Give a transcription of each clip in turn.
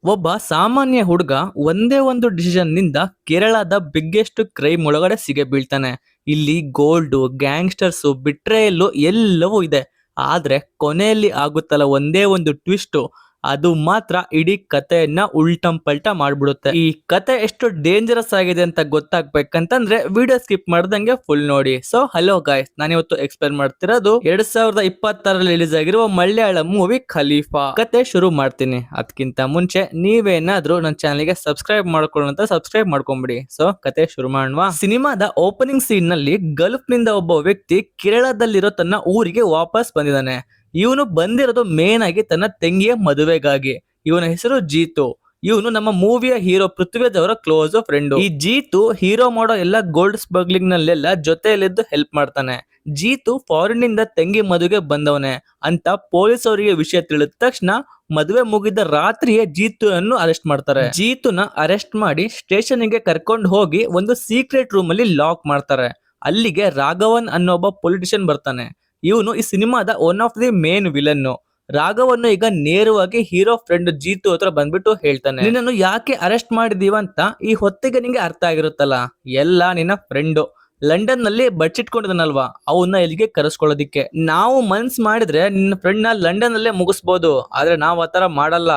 ಒಬ್ಬ ಸಾಮಾನ್ಯ ಹುಡುಗ ಒಂದೇ ಒಂದು ಡಿಸಿಷನ್ ನಿಂದ ಕೇರಳದ ಬಿಗ್ಗೆಸ್ಟ್ ಕ್ರೈಮ್ ಒಳಗಡೆ ಸಿಗೆ ಬೀಳ್ತಾನೆ. ಇಲ್ಲಿ ಗೋಲ್ಡ್, ಗ್ಯಾಂಗ್ಸ್ಟರ್ಸ್, ಬಿಟ್ರೇಯಲ್ ಎಲ್ಲವೂ ಇದೆ. ಆದ್ರೆ ಕೊನೆಯಲ್ಲಿ ಆಗುತ್ತಲ್ಲ ಒಂದೇ ಒಂದು ಟ್ವಿಸ್ಟ್, ಅದು ಮಾತ್ರ ಇಡೀ ಕಥೆಯನ್ನ ಉಲ್ಟಂ ಪಲ್ಟ ಮಾಡ್ಬಿಡುತ್ತೆ. ಈ ಕತೆ ಎಷ್ಟು ಡೇಂಜರಸ್ ಆಗಿದೆ ಅಂತ ಗೊತ್ತಾಗ್ಬೇಕಂತಂದ್ರೆ ವಿಡಿಯೋ ಸ್ಕಿಪ್ ಮಾಡ್ದಂಗೆ ಫುಲ್ ನೋಡಿ. ಸೊ ಹಲೋ ಗಾಯ್ಸ್, ನಾನಿವತ್ತು ಎಕ್ಸ್ಪ್ಲೇನ್ ಮಾಡ್ತಿರೋದು 2026ರಲ್ಲಿ ರಿಲೀಸ್ ಆಗಿರುವ ಮಲಯಾಳಂ ಮೂವಿ ಖಲೀಫಾ. ಕತೆ ಶುರು ಮಾಡ್ತೀನಿ. ಅದಕ್ಕಿಂತ ಮುಂಚೆ ನೀವೇನಾದ್ರೂ ನನ್ನ ಚಾನಲ್ಗೆ ಸಬ್ಸ್ಕ್ರೈಬ್ ಮಾಡ್ಕೊಳ್ಳೋಂತ ಸಬ್ಸ್ಕ್ರೈಬ್ ಮಾಡ್ಕೊಂಬಿಡಿ. ಸೊ ಕತೆ ಶುರು ಮಾಡುವ. ಸಿನಿಮಾದ ಓಪನಿಂಗ್ ಸೀನ್ ನಲ್ಲಿ ಗಲ್ಫ್ ನಿಂದ ಒಬ್ಬ ವ್ಯಕ್ತಿ ಕೇರಳದಲ್ಲಿರೋ ತನ್ನ ಊರಿಗೆ ವಾಪಸ್ ಬಂದಿದ್ದಾನೆ. ಇವನು ಬಂದಿರೋದು ಮೇನ್ ಆಗಿ ತನ್ನ ತಂಗಿಯ ಮದುವೆಗಾಗಿ. ಇವನ ಹೆಸರು ಜೀತು. ಇವನು ನಮ್ಮ ಮೂವಿಯ ಹೀರೋ ಪೃಥ್ವಿರಾಜ್ ಅವರ ಕ್ಲೋಸ್ ಫ್ರೆಂಡ್. ಈ ಜೀತು ಹೀರೋ ಮಾಡೋ ಎಲ್ಲ ಗೋಲ್ಡ್ ಸ್ಮಗ್ಲಿಂಗ್ ನಲ್ಲೆಲ್ಲ ಜೊತೆಯಲ್ಲಿದ್ದು ಹೆಲ್ಪ್ ಮಾಡ್ತಾನೆ. ಜೀತು ಫಾರಿನ್ ನಿಂದ ತಂಗಿ ಮದುವೆಗೆ ಬಂದವನೇ ಅಂತ ಪೊಲೀಸ್ ಅವರಿಗೆ ವಿಷಯ ತಿಳಿದ ತಕ್ಷಣ ಮದುವೆ ಮುಗಿದ ರಾತ್ರಿಯೇ ಜೀತುವನ್ನು ಅರೆಸ್ಟ್ ಮಾಡ್ತಾರೆ. ಜೀತುನ ಅರೆಸ್ಟ್ ಮಾಡಿ ಸ್ಟೇಷನ್ ಗೆ ಕರ್ಕೊಂಡು ಹೋಗಿ ಒಂದು ಸೀಕ್ರೆಟ್ ರೂಮ್ ಅಲ್ಲಿ ಲಾಕ್ ಮಾಡ್ತಾರೆ. ಅಲ್ಲಿಗೆ ರಾಘವನ್ ಅನ್ನೋ ಒಬ್ಬ ಪೊಲಿಟಿಷಿಯನ್ ಬರ್ತಾನೆ. ಇವನು ಈ ಸಿನಿಮಾದ one of the main villain. ರಾಘವನ್ನು ಈಗ ನೇರವಾಗಿ ಹೀರೋ ಫ್ರೆಂಡ್ ಜೀತು ಹತ್ರ ಬಂದ್ಬಿಟ್ಟು ಹೇಳ್ತಾನೆ, ನಿನ್ನನ್ನು ಯಾಕೆ ಅರೆಸ್ಟ್ ಮಾಡಿದೀವ ಅಂತ ಈ ಹೊತ್ತಿಗೆ ನಿಂಗೆ ಅರ್ಥ ಆಗಿರುತ್ತಲ್ಲ. ಎಲ್ಲ ನಿನ್ನ ಫ್ರೆಂಡು ಲಂಡನ್ ನಲ್ಲಿ ಬಚ್ಚಿಟ್ಕೊಂಡಿದ್ದಾನಲ್ವಾ, ಅವನ್ನ ಇಲ್ಲಿಗೆ ಕರೆಸ್ಕೊಳ್ಳೋದಿಕ್ಕೆ. ನಾವು ಮನ್ಸ್ ಮಾಡಿದ್ರೆ ನಿನ್ನ ಫ್ರೆಂಡ್ ನ ಲಂಡನ್ ನಲ್ಲೇ ಮುಗಿಸ್ಬೋದು, ಆದ್ರೆ ನಾವ್ ಆತರ ಮಾಡಲ್ಲ.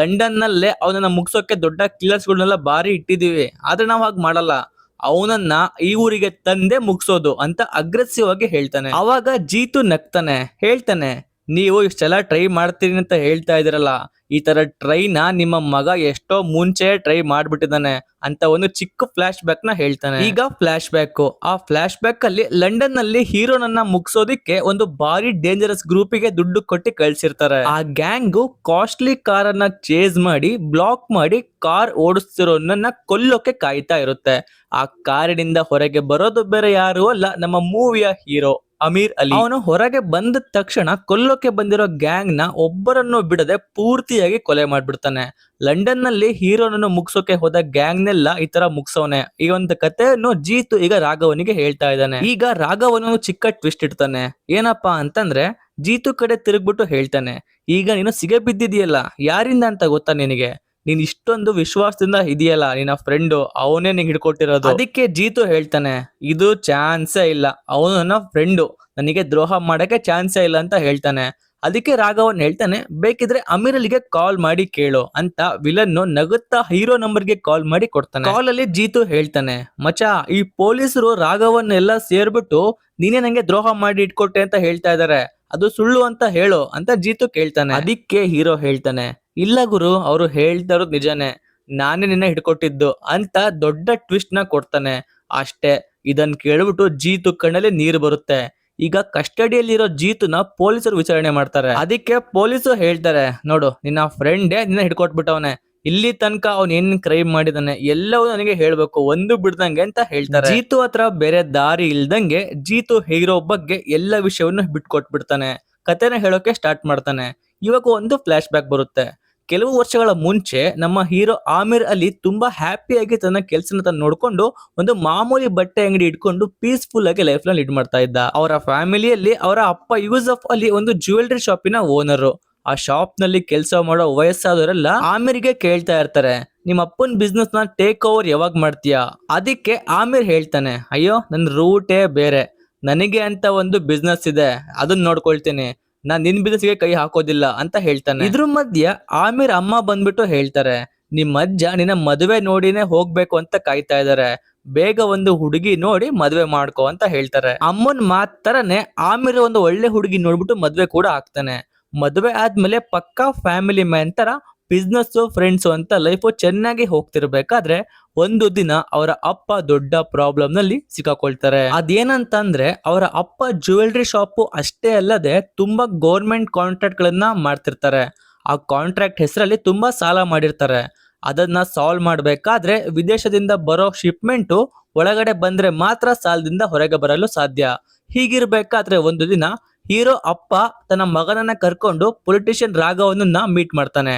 ಲಂಡನ್ ನಲ್ಲೇ ಅವನನ್ನ ಮುಗಿಸೋಕೆ ದೊಡ್ಡ ಕಿಲ್ಲರ್ಸ್ ಗಳನ್ನೆಲ್ಲ ಬಾರಿ ಇಟ್ಟಿದೀವಿ, ಆದ್ರೆ ನಾವ್ ಹಾಗೆ ಮಾಡಲ್ಲ. ಅವನನ್ನ ಈ ಊರಿಗೆ ತಂದೆ ಮುಗಿಸೋದು ಅಂತ ಅಗ್ರೆಸಿವ್ ಆಗಿ ಹೇಳ್ತಾನೆ. ಅವಾಗ ಜೀತು ನಗ್ತಾನೆ, ಹೇಳ್ತಾನೆ, ನೀವು ಇಷ್ಟೆಲ್ಲ ಟ್ರೈ ಮಾಡ್ತೀರಿ ಅಂತ ಹೇಳ್ತಾ ಇದೀರಲ್ಲ, ಈ ತರ ಟ್ರೈನ ನಿಮ್ಮ ಮಗ ಎಷ್ಟೋ ಮುಂಚೆ ಟ್ರೈ ಮಾಡ್ಬಿಟ್ಟಿದ್ದಾನೆ ಅಂತ ಒಂದು ಚಿಕ್ಕ ಫ್ಲಾಶ್ ಬ್ಯಾಕ್ ನ ಹೇಳ್ತಾನೆ. ಈಗ ಫ್ಲಾಶ್ ಬ್ಯಾಕ್, ಆ ಫ್ಲಾಶ್ ಬ್ಯಾಕ್ ಅಲ್ಲಿ ಲಂಡನ್ ನಲ್ಲಿ ಹೀರೋನನ್ನ ಮುಗಿಸೋದಿಕ್ಕೆ ಒಂದು ಬಾರಿ ಡೇಂಜರಸ್ ಗ್ರೂಪಿಗೆ ದುಡ್ಡು ಕೊಟ್ಟು ಕಳ್ಸಿರ್ತಾರೆ. ಆ ಗ್ಯಾಂಗ್ ಕಾಸ್ಟ್ಲಿ ಕಾರನ್ನ ಚೇಸ್ ಮಾಡಿ ಬ್ಲಾಕ್ ಮಾಡಿ ಕಾರ್ ಓಡಿಸ್ತಿರೋನ್ನ ಕೊಲ್ಲೋಕೆ ಕಾಯ್ತಾ ಇರುತ್ತೆ. ಆ ಕಾರಿನಿಂದ ಹೊರಗೆ ಬರೋದು ಬೇರೆ ಯಾರು ಅಲ್ಲ, ನಮ್ಮ ಮೂವಿಯ ಹೀರೋ ಅಮೀರ್ ಅಲಿ. ಅವನು ಹೊರಗೆ ಬಂದ ತಕ್ಷಣ ಕೊಲ್ಲೋಕೆ ಬಂದಿರೋ ಗ್ಯಾಂಗ್ ನ ಒಬ್ಬರನ್ನು ಬಿಡದೆ ಪೂರ್ತಿಯಾಗಿ ಕೊಲೆ ಮಾಡ್ಬಿಡ್ತಾನೆ. ಲಂಡನ್ ನಲ್ಲಿ ಹೀರೋನನ್ನು ಮುಗಿಸೋಕೆ ಹೋದ ಗ್ಯಾಂಗ್ ನೆಲ್ಲ ಈ ತರ ಮುಗಿಸೋನೆ. ಈ ಒಂದು ಕಥೆಯನ್ನು ಜೀತು ಈಗ ರಾಘವನಿಗೆ ಹೇಳ್ತಾ ಇದ್ದಾನೆ. ಈಗ ರಾಘವನು ಚಿಕ್ಕ ಟ್ವಿಸ್ಟ್ ಇಡ್ತಾನೆ. ಏನಪ್ಪಾ ಅಂತಂದ್ರೆ, ಜೀತು ಕಡೆ ತಿರುಗ್ಬಿಟ್ಟು ಹೇಳ್ತಾನೆ, ಈಗ ನೀನು ಸಿಗೆ ಬಿದ್ದಿದೆಯಲ್ಲ, ಯಾರಿಂದ ಅಂತ ಗೊತ್ತಾ ನಿನಗೆ? ನೀನ್ ಇಷ್ಟೊಂದು ವಿಶ್ವಾಸದಿಂದ ಇದೆಯಲ್ಲ, ನಿನ್ನ ಫ್ರೆಂಡು ಅವನೇ ನಿಂಗೆ ಹಿಡ್ಕೊಟ್ಟಿರೋದು. ಅದಕ್ಕೆ ಜೀತು ಹೇಳ್ತಾನೆ, ಇದು ಚಾನ್ಸೇ ಇಲ್ಲ, ಅವನು ನನ್ನ ಫ್ರೆಂಡು, ನನಗೆ ದ್ರೋಹ ಮಾಡಕ್ಕೆ ಚಾನ್ಸೇ ಇಲ್ಲ ಅಂತ ಹೇಳ್ತಾನೆ. ಅದಕ್ಕೆ ರಾಘವನ್ ಹೇಳ್ತಾನೆ, ಬೇಕಿದ್ರೆ ಅಮೀರ್ ಅಲಿಗೆ ಕಾಲ್ ಮಾಡಿ ಕೇಳು ಅಂತ ವಿಲನ್ ನಗುತ್ತಾ ಹೀರೋ ನಂಬರ್ಗೆ ಕಾಲ್ ಮಾಡಿ ಕೊಡ್ತಾನೆ. ಕಾಲ್ ಅಲ್ಲಿ ಜೀತು ಹೇಳ್ತಾನೆ, ಮಚಾ, ಈ ಪೊಲೀಸರು ರಾಘವನ್ ಎಲ್ಲ ಸೇರ್ಬಿಟ್ಟು ನೀನೇ ನಂಗೆ ದ್ರೋಹ ಮಾಡಿ ಇಟ್ಕೊಟ್ಟೆ ಅಂತ ಹೇಳ್ತಾ ಇದಾರೆ, ಅದು ಸುಳ್ಳು ಅಂತ ಹೇಳು ಅಂತ ಜೀತು ಕೇಳ್ತಾನೆ. ಅದಕ್ಕೆ ಹೀರೋ ಹೇಳ್ತಾನೆ, ಇಲ್ಲ ಗುರು, ಅವರು ಹೇಳ್ತಾ ಇರೋದು ನಿಜಾನೇ, ನಾನೇ ನಿನ್ನ ಹಿಡ್ಕೊಟ್ಟಿದ್ದು ಅಂತ ದೊಡ್ಡ ಟ್ವಿಸ್ಟ್ ನ ಕೊಡ್ತಾನೆ. ಅಷ್ಟೇ, ಇದನ್ ಕೇಳ್ಬಿಟ್ಟು ಜೀತು ಕಣ್ಣಲ್ಲಿ ನೀರು ಬರುತ್ತೆ. ಈಗ ಕಸ್ಟಡಿಯಲ್ಲಿರೋ ಜೀತುನ ಪೊಲೀಸರು ವಿಚಾರಣೆ ಮಾಡ್ತಾರೆ. ಅದಕ್ಕೆ ಪೊಲೀಸರು ಹೇಳ್ತಾರೆ, ನೋಡು, ನಿನ್ನ ಫ್ರೆಂಡೇ ನಿನ್ನ ಹಿಡ್ಕೊಟ್ಬಿಟ್ಟವನೆ, ಇಲ್ಲಿ ತನಕ ಅವ್ನು ಏನ್ ಕ್ರೈಮ್ ಮಾಡಿದಾನೆ ಎಲ್ಲವೂ ನನಗೆ ಹೇಳ್ಬೇಕು, ಒಂದು ಬಿಡ್ದಂಗೆ ಅಂತ ಹೇಳ್ತಾರೆ. ಜೀತು ಹತ್ರ ಬೇರೆ ದಾರಿ ಇಲ್ದಂಗೆ ಜೀತು ಹೀರೋ ಬಗ್ಗೆ ಎಲ್ಲ ವಿಷಯವನ್ನು ಬಿಟ್ಕೊಟ್ಬಿಡ್ತಾನೆ. ಕತೆನ ಹೇಳೋಕೆ ಸ್ಟಾರ್ಟ್ ಮಾಡ್ತಾನೆ. ಇವಾಗ ಒಂದು ಫ್ಲಾಶ್ ಬ್ಯಾಕ್ ಬರುತ್ತೆ. ಕೆಲವು ವರ್ಷಗಳ ಮುಂಚೆ ನಮ್ಮ ಹೀರೋ ಆಮಿರ್ ಅಲಿ ತುಂಬಾ ಹ್ಯಾಪಿಯಾಗಿ ತನ್ನ ಕೆಲಸನ ನೋಡ್ಕೊಂಡು ಒಂದು ಮಾಮೂಲಿ ಬಟ್ಟೆ ಅಂಗಡಿ ಇಟ್ಕೊಂಡು ಪೀಸ್ಫುಲ್ ಆಗಿ ಲೈಫ್ ನ ಲೀಡ್ ಮಾಡ್ತಾ ಇದ್ದ. ಅವರ ಫ್ಯಾಮಿಲಿಯಲ್ಲಿ ಅವರ ಅಪ್ಪ ಯೂಸಫ್ ಅಲಿ ಒಂದು ಜ್ಯುವೆಲರಿ ಶಾಪಿನ ಓನರ್. ಆ ಶಾಪ್ ನಲ್ಲಿ ಕೆಲಸ ಮಾಡೋ ವಯಸ್ಸಾದವರೆಲ್ಲ ಆಮಿರ್ಗೆ ಕೇಳ್ತಾ ಇರ್ತಾರೆ, ನಿಮ್ಮ ಅಪ್ಪನ ಬಿಸ್ನೆಸ್ ನ ಟೇಕ್ ಓವರ್ ಯಾವಾಗ ಮಾಡ್ತೀಯಾ? ಅದಕ್ಕೆ ಆಮಿರ್ ಹೇಳ್ತಾನೆ, ಅಯ್ಯೋ, ನನ್ನ ರೂಟೇ ಬೇರೆ, ನನಗೆ ಅಂತ ಒಂದು ಬಿಸ್ನೆಸ್ ಇದೆ, ಅದನ್ನ ನೋಡ್ಕೊಳ್ತೀನಿ, ನಾನ್ ನಿನ್ ಬಿಸ್ನೆಸ್ಗೆ ಕೈ ಹಾಕೋದಿಲ್ಲ ಅಂತ ಹೇಳ್ತಾನೆ. ಇದ್ರ ಮಧ್ಯ ಆಮಿರ್ ಅಮ್ಮ ಬಂದ್ಬಿಟ್ಟು ಹೇಳ್ತಾರೆ, ನಿಮ್ ಅಜ್ಜ ನಿನ್ನ ಮದುವೆ ನೋಡಿನೇ ಹೋಗ್ಬೇಕು ಅಂತ ಕಾಯ್ತಾ ಇದಾರೆ, ಬೇಗ ಒಂದು ಹುಡುಗಿ ನೋಡಿ ಮದುವೆ ಮಾಡ್ಕೋ ಅಂತ ಹೇಳ್ತಾರೆ. ಅಮ್ಮನ್ ಮಾತ್ ತರನೇ ಆಮಿರ್ ಒಂದು ಒಳ್ಳೆ ಹುಡುಗಿ ನೋಡ್ಬಿಟ್ಟು ಮದುವೆ ಕೂಡ ಆಗ್ತಾನೆ. ಮದುವೆ ಆದ್ಮೇಲೆ ಪಕ್ಕಾ ಫ್ಯಾಮಿಲಿ ಮ್ಯಾನ್ ತರ ಬಿಸ್ನೆಸ್ ಫ್ರೆಂಡ್ಸ್ ಅಂತ ಲೈಫ್ ಚೆನ್ನಾಗಿ ಹೋಗ್ತಿರ್ಬೇಕಾದ್ರೆ ಒಂದು ದಿನ ಅವರ ಅಪ್ಪ ದೊಡ್ಡ ಪ್ರಾಬ್ಲಮ್ ನಲ್ಲಿ ಸಿಕ್ಕಾಕೊಳ್ತಾರೆ. ಅದೇನಂತಂದ್ರೆ, ಅವರ ಅಪ್ಪ ಜ್ಯುವೆಲರಿ ಶಾಪ್ ಅಷ್ಟೇ ಅಲ್ಲದೆ ತುಂಬಾ ಗೌರ್ಮೆಂಟ್ ಕಾಂಟ್ರಾಕ್ಟ್ ಗಳನ್ನ ಮಾಡ್ತಿರ್ತಾರೆ. ಆ ಕಾಂಟ್ರಾಕ್ಟ್ ಹೆಸರಲ್ಲಿ ತುಂಬಾ ಸಾಲ ಮಾಡಿರ್ತಾರೆ. ಅದನ್ನ ಸಾಲ್ವ್ ಮಾಡ್ಬೇಕಾದ್ರೆ ವಿದೇಶದಿಂದ ಬರೋ ಶಿಪ್ಮೆಂಟ್ ಒಳಗಡೆ ಬಂದ್ರೆ ಮಾತ್ರ ಸಾಲದಿಂದ ಹೊರಗೆ ಬರಲು ಸಾಧ್ಯ. ಹೀಗಿರ್ಬೇಕಾದ್ರೆ ಒಂದು ದಿನ ಹೀರೋ ಅಪ್ಪ ತನ್ನ ಮಗನನ್ನ ಕರ್ಕೊಂಡು ಪೊಲಿಟಿಷಿಯನ್ ರಾಘವನ್ನ ಮೀಟ್ ಮಾಡ್ತಾನೆ.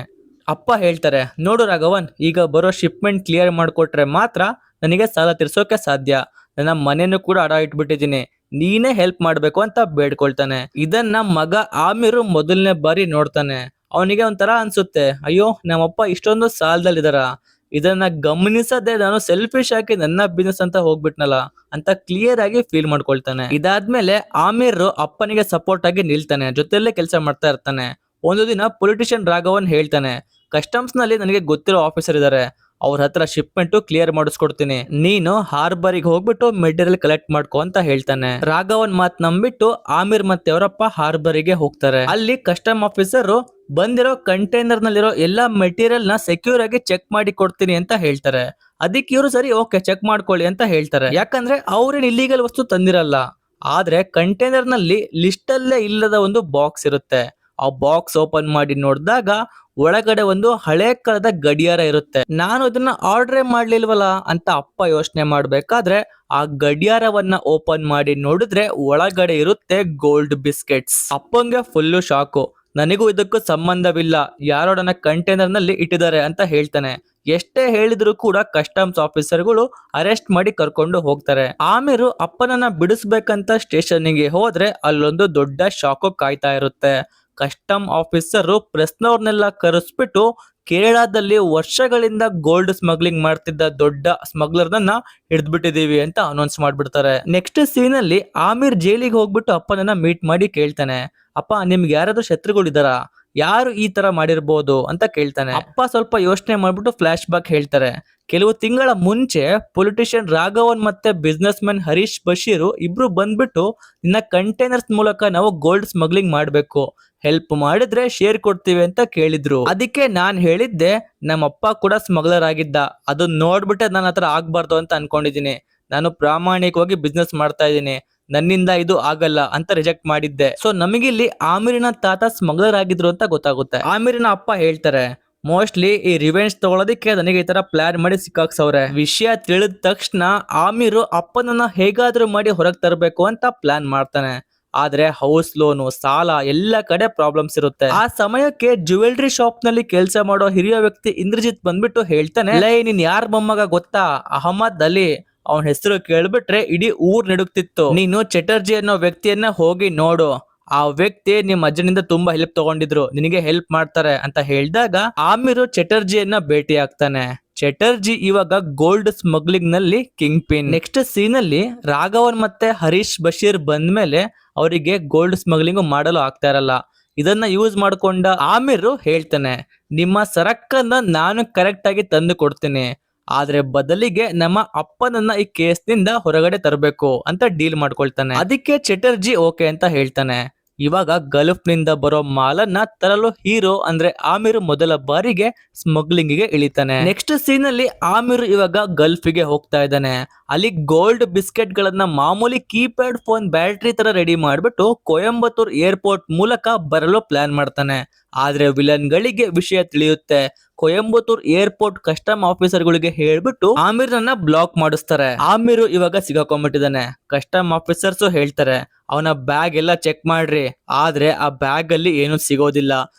ಅಪ್ಪ ಹೇಳ್ತಾರೆ, ನೋಡು ರಾಘವನ್, ಈಗ ಬರೋ ಶಿಪ್ಮೆಂಟ್ ಕ್ಲಿಯರ್ ಮಾಡ್ಕೊಟ್ರೆ ಮಾತ್ರ ನನಗೆ ಸಾಲ ತೀರ್ಸೋಕೆ ಸಾಧ್ಯ, ನನ್ನ ಮನೆಯನ್ನು ಕೂಡ ಅಡ ಇಟ್ಬಿಟ್ಟಿದ್ದೀನಿ, ನೀನೇ ಹೆಲ್ಪ್ ಮಾಡ್ಬೇಕು ಅಂತ ಬೇಡ್ಕೊಳ್ತಾನೆ. ಇದನ್ನ ಮಗ ಆಮಿರು ಮೊದಲನೇ ಬಾರಿ ನೋಡ್ತಾನೆ. ಅವನಿಗೆ ಒಂಥರ ಅನ್ಸುತ್ತೆ, ಅಯ್ಯೋ ನಮ್ಮಪ್ಪ ಇಷ್ಟೊಂದು ಸಾಲದಲ್ಲಿದಾರ, ಇದನ್ನ ಗಮನಿಸದೆ ನಾನು ಸೆಲ್ಫಿಶ್ ಆಗಿ ನನ್ನ ಬಿಸ್ನೆಸ್ ಅಂತ ಹೋಗ್ಬಿಟ್ನಲ್ಲ ಅಂತ ಕ್ಲಿಯರ್ ಆಗಿ ಫೀಲ್ ಮಾಡ್ಕೊಳ್ತಾನೆ. ಇದಾದ್ಮೇಲೆ ಆಮೀರ್ ಅಪ್ಪನಿಗೆ ಸಪೋರ್ಟ್ ಆಗಿ ನಿಲ್ತಾನೆ, ಜೊತೆಯಲ್ಲೇ ಕೆಲಸ ಮಾಡ್ತಾ ಇರ್ತಾನೆ. ಒಂದು ದಿನ ಪೊಲಿಟಿಷಿಯನ್ ರಾಘವನ್ ಹೇಳ್ತಾನೆ, ಕಸ್ಟಮ್ಸ್ ನಲ್ಲಿ ನನಗೆ ಗೊತ್ತಿರೋ ಆಫೀಸರ್ ಇದಾರೆ, ಅವ್ರ ಹತ್ರ ಶಿಪ್ಮೆಂಟ್ ಕ್ಲಿಯರ್ ಮಾಡಿಸ್ಕೊಡ್ತೀನಿ, ನೀನು ಹಾರ್ಬರಿಗೆ ಹೋಗ್ಬಿಟ್ಟು ಮೆಟೀರಿಯಲ್ ಕಲೆಕ್ಟ್ ಮಾಡ್ಕೊ ಅಂತ ಹೇಳ್ತಾನೆ. ರಾಘವನ್ ಮಾತ್ ನಂಬಿಟ್ಟು ಆಮೀರ್ ಮತ್ತೆ ಅವರಪ್ಪ ಹಾರ್ಬರಿಗೆ ಹೋಗ್ತಾರೆ. ಅಲ್ಲಿ ಕಸ್ಟಮ್ ಆಫೀಸರ್ ಬಂದಿರೋ ಕಂಟೈನರ್ ನಲ್ಲಿರೋ ಎಲ್ಲಾ ಮೆಟೀರಿಯಲ್ ನ ಸೆಕ್ಯೂರ್ ಆಗಿ ಚೆಕ್ ಮಾಡಿ ಕೊಡ್ತೀನಿ ಅಂತ ಹೇಳ್ತಾರೆ. ಅದಕ್ಕೆ ಇವರು ಸರಿ ಓಕೆ ಚೆಕ್ ಮಾಡ್ಕೊಳ್ಳಿ ಅಂತ ಹೇಳ್ತಾರೆ. ಯಾಕಂದ್ರೆ ಅವ್ರೇನ್ ಇಲ್ಲಿಗಲ್ ವಸ್ತು ತಂದಿರಲ್ಲ, ಆದ್ರೆ ಕಂಟೈನರ್ ನಲ್ಲಿ ಲಿಸ್ಟ್ ಅಲ್ಲೇ ಇಲ್ಲದ ಒಂದು ಬಾಕ್ಸ್ ಇರುತ್ತೆ. ಆ ಬಾಕ್ಸ್ ಓಪನ್ ಮಾಡಿ ನೋಡಿದಾಗ ಒಳಗಡೆ ಒಂದು ಹಳೆ ಕಾಲದ ಗಡಿಯಾರ ಇರುತ್ತೆ. ನಾನು ಇದನ್ನ ಆರ್ಡರ್ ಮಾಡ್ಲಿಲ್ವಲ್ಲ ಅಂತ ಅಪ್ಪ ಯೋಚನೆ ಮಾಡ್ಬೇಕಾದ್ರೆ ಆ ಗಡಿಯಾರವನ್ನ ಓಪನ್ ಮಾಡಿ ನೋಡಿದ್ರೆ ಒಳಗಡೆ ಇರುತ್ತೆ ಗೋಲ್ಡ್ ಬಿಸ್ಕೆಟ್ಸ್. ಅಪ್ಪಂಗೆ ಫುಲ್ಲು ಶಾಕು, ನನಗೂ ಇದಕ್ಕೂ ಸಂಬಂಧವಿಲ್ಲ, ಯಾರೋ ನನ್ನ ಕಂಟೈನರ್ ನಲ್ಲಿ ಇಟ್ಟಿದ್ದಾರೆ ಅಂತ ಹೇಳ್ತಾನೆ. ಎಷ್ಟೇ ಹೇಳಿದ್ರು ಕೂಡ ಕಸ್ಟಮ್ಸ್ ಆಫೀಸರ್ಗಳು ಅರೆಸ್ಟ್ ಮಾಡಿ ಕರ್ಕೊಂಡು ಹೋಗ್ತಾರೆ. ಆಮೇಲೆ ಅಪ್ಪನನ್ನ ಬಿಡಿಸ್ಬೇಕಂತ ಸ್ಟೇಷನ್ಗೆ ಹೋದ್ರೆ ಅಲ್ಲೊಂದು ದೊಡ್ಡ ಶಾಕು ಕಾಯ್ತಾ ಇರುತ್ತೆ. ಕಸ್ಟಮ್ ಆಫೀಸರ್ ಪ್ರೆಸ್ನವ್ರನ್ನೆಲ್ಲ ಕರೆಸ್ಬಿಟ್ಟು ಕೇರಳದಲ್ಲಿ ವರ್ಷಗಳಿಂದ ಗೋಲ್ಡ್ ಸ್ಮಗ್ಲಿಂಗ್ ಮಾಡ್ತಿದ್ದ ದೊಡ್ಡ ಸ್ಮಗ್ಲರ್ನ ಹಿಡಿದ್ಬಿಟ್ಟಿದೀವಿ ಅಂತ ಅನೌನ್ಸ್ ಮಾಡ್ಬಿಡ್ತಾರೆ. ನೆಕ್ಸ್ಟ್ ಸೀನ್ ಅಲ್ಲಿ ಆಮೀರ್ ಜೈಲಿಗೆ ಹೋಗ್ಬಿಟ್ಟು ಅಪ್ಪನನ್ನ ಮೀಟ್ ಮಾಡಿ ಕೇಳ್ತಾನೆ, ಅಪ್ಪ ನಿಮ್ಗೆ ಯಾರಾದ್ರೂ ಶತ್ರುಗಳಿದಾರ, ಯಾರು ಈ ತರ ಮಾಡಿರ್ಬೋದು ಅಂತ ಕೇಳ್ತಾನೆ. ಅಪ್ಪ ಸ್ವಲ್ಪ ಯೋಚನೆ ಮಾಡ್ಬಿಟ್ಟು ಫ್ಲಾಶ್ ಬ್ಯಾಕ್ ಹೇಳ್ತಾರೆ. ಕೆಲವು ತಿಂಗಳ ಮುಂಚೆ ಪೊಲಿಟಿಷಿಯನ್ ರಾಘವನ್ ಮತ್ತೆ ಬಿಸ್ನೆಸ್ ಮ್ಯಾನ್ ಹರೀಶ್ ಬಶೀರ್ ಇಬ್ರು ಬಂದ್ಬಿಟ್ಟು ನಿನ್ನ ಕಂಟೈನರ್ಸ್ ಮೂಲಕ ನಾವು ಗೋಲ್ಡ್ ಸ್ಮಗ್ಲಿಂಗ್ ಮಾಡ್ಬೇಕು, ಹೆಲ್ಪ್ ಮಾಡಿದ್ರೆ ಶೇರ್ ಕೊಡ್ತೀವಿ ಅಂತ ಕೇಳಿದ್ರು. ಅದಕ್ಕೆ ನಾನ್ ಹೇಳಿದ್ದೆ ನಮ್ಮಪ್ಪ ಕೂಡ ಸ್ಮಗ್ಲರ್ ಆಗಿದ್ದ, ಅದನ್ನ ನೋಡ್ಬಿಟ್ಟೆ ನನ್ನ ಹತ್ರ ಆಗ್ಬಾರ್ದು ಅಂತ ಅನ್ಕೊಂಡಿದೀನಿ, ನಾನು ಪ್ರಾಮಾಣಿಕವಾಗಿ ಬಿಸ್ನೆಸ್ ಮಾಡ್ತಾ ಇದ್ದೀನಿ, ನನ್ನಿಂದ ಇದು ಆಗಲ್ಲ ಅಂತ ರಿಜೆಕ್ಟ್ ಮಾಡಿದ್ದೆ. ಸೊ ನಮಗಿಲ್ಲಿ ಆಮೀರಿನ ತಾತ ಸ್ಮಗ್ಲರ್ ಆಗಿದ್ರು ಅಂತ ಗೊತ್ತಾಗುತ್ತೆ. ಆಮೀರಿನ ಅಪ್ಪ ಹೇಳ್ತಾರೆ, ಮೋಸ್ಟ್ಲಿ ಈ ರಿವೆಂಜ್ ತಗೊಳೋದಕ್ಕೆ ನನಗೆ ಈ ತರ ಪ್ಲಾನ್ ಮಾಡಿ ಸಿಕ್ಕಾಕ್ಸವ್ರೆ. ವಿಷಯ ತಿಳಿದ ತಕ್ಷಣ ಆಮೀರು ಅಪ್ಪನನ್ನ ಹೇಗಾದ್ರೂ ಮಾಡಿ ಹೊರಗೆ ತರಬೇಕು ಅಂತ ಪ್ಲಾನ್ ಮಾಡ್ತಾನೆ. ಆದ್ರೆ ಹೌಸ್ ಲೋನು, ಸಾಲ, ಎಲ್ಲ ಕಡೆ ಪ್ರಾಬ್ಲಮ್ಸ್ ಇರುತ್ತೆ. ಆ ಸಮಯಕ್ಕೆ ಜ್ಯುವೆಲ್ರಿ ಶಾಪ್ ನಲ್ಲಿ ಕೆಲಸ ಮಾಡೋ ಹಿರಿಯ ವ್ಯಕ್ತಿ ಇಂದ್ರಜಿತ್ ಬಂದ್ಬಿಟ್ಟು ಹೇಳ್ತಾನೆ, ಲೈ ನೀನ್ ಯಾರ ಮೊಮ್ಮಗ ಗೊತ್ತಾ, ಅಹಮದ್ ಅಲಿ, ಅವನ ಹೆಸರು ಕೇಳ್ಬಿಟ್ರೆ ಇಡೀ ಊರ್ ನಡುಕ್ತಿತ್ತು, ನೀನು ಚಟರ್ಜಿ ಅನ್ನೋ ವ್ಯಕ್ತಿಯನ್ನ ಹೋಗಿ ನೋಡು, ಆ ವ್ಯಕ್ತಿ ನಿಮ್ ಅಜ್ಜನಿಂದ ತುಂಬಾ ಹೆಲ್ಪ್ ತಗೊಂಡಿದ್ರು, ನಿನಗೆ ಹೆಲ್ಪ್ ಮಾಡ್ತಾರೆ ಅಂತ ಹೇಳಿದಾಗ ಆಮೀರು ಚಟರ್ಜಿಯನ್ನ ಭೇಟಿ ಆಗ್ತಾನೆ. ಚಟರ್ಜಿ ಇವಾಗ ಗೋಲ್ಡ್ ಸ್ಮಗ್ಲಿಂಗ್ ನಲ್ಲಿ ಕಿಂಗ್ ಪಿನ್. ನೆಕ್ಸ್ಟ್ ಸೀನ್ ಅಲ್ಲಿ ರಾಘವನ್ ಮತ್ತೆ ಹರೀಶ್ ಬಶೀರ್ ಬಂದ್ಮೇಲೆ ಅವರಿಗೆ ಗೋಲ್ಡ್ ಸ್ಮಗ್ಲಿಂಗ್ ಮಾಡಲು ಆಗ್ತಾ ಇರಲ್ಲ. ಇದನ್ನ ಯೂಸ್ ಮಾಡ್ಕೊಂಡ ಆಮೀರ್ ಹೇಳ್ತಾನೆ, ನಿಮ್ಮ ಸರಕನ್ನ ನಾನು ಕರೆಕ್ಟ್ ಆಗಿ ತಂದು ಕೊಡ್ತೀನಿ, ಆದ್ರೆ ಬದಲಿಗೆ ನಮ್ಮ ಅಪ್ಪನನ್ನ ಈ ಕೇಸ್ ನಿಂದ ಹೊರಗಡೆ ತರಬೇಕು ಅಂತ ಡೀಲ್ ಮಾಡ್ಕೊಳ್ತಾನೆ. ಅದಕ್ಕೆ ಚಟರ್ಜಿ ಓಕೆ ಅಂತ ಹೇಳ್ತಾನೆ. ಇವಾಗ ಗಲ್ಫ್ ನಿಂದ ಬರೋ ಮಾಲನ್ನ ತರಲು ಹೀರೋ ಅಂದ್ರೆ ಆಮೀರ್ ಮೊದಲ ಬಾರಿಗೆ ಸ್ಮಗ್ಲಿಂಗ್ ಗೆ ಇಳಿತಾನೆ. ನೆಕ್ಸ್ಟ್ ಸೀನ್ ಅಲ್ಲಿ ಆಮೀರ್ ಇವಾಗ ಗಲ್ಫಿಗೆ ಹೋಗ್ತಾ ಇದ್ದಾನೆ. ಅಲ್ಲಿ ಗೋಲ್ಡ್ ಬಿಸ್ಕೆಟ್ ಗಳನ್ನ ಮಾಮೂಲಿ ಕೀಪ್ಯಾಡ್ ಫೋನ್ ಬ್ಯಾಟ್ರಿ ತರ ರೆಡಿ ಮಾಡ್ಬಿಟ್ಟು ಕೊಯಂಬತ್ತೂರ್ ಏರ್ಪೋರ್ಟ್ ಮೂಲಕ ಬರಲು ಪ್ಲಾನ್ ಮಾಡ್ತಾನೆ. ಆದ್ರೆ ವಿಲನ್ ಗಳಿಗೆ ವಿಷಯ ತಿಳಿಯುತ್ತೆ. ಕೊಯಂಬತ್ತೂರ್ ಏರ್ಪೋರ್ಟ್ ಕಸ್ಟಮ್ ಆಫೀಸರ್ ಗಳಿಗೆ ಹೇಳ್ಬಿಟ್ಟು ಆಮೀರ್ ನನ್ನ ಬ್ಲಾಕ್ ಮಾಡಿಸ್ತಾರೆ. ಆಮೀರ್ ಇವಾಗ ಸಿಗಾಕೊಂಡ್ಬಿಟ್ಟಿದ್ದಾನೆ. ಕಸ್ಟಮ್ ಆಫೀಸರ್ಸ್ ಹೇಳ್ತಾರೆ, ಅವನ ಬ್ಯಾಗ್ ಎಲ್ಲ ಚೆಕ್ ಮಾಡ್ರಿ, ಆದ್ರೆ ಆ ಬ್ಯಾಗ್ ಅಲ್ಲಿ ಏನು ಸಿಗೋದಿಲ್ಲ.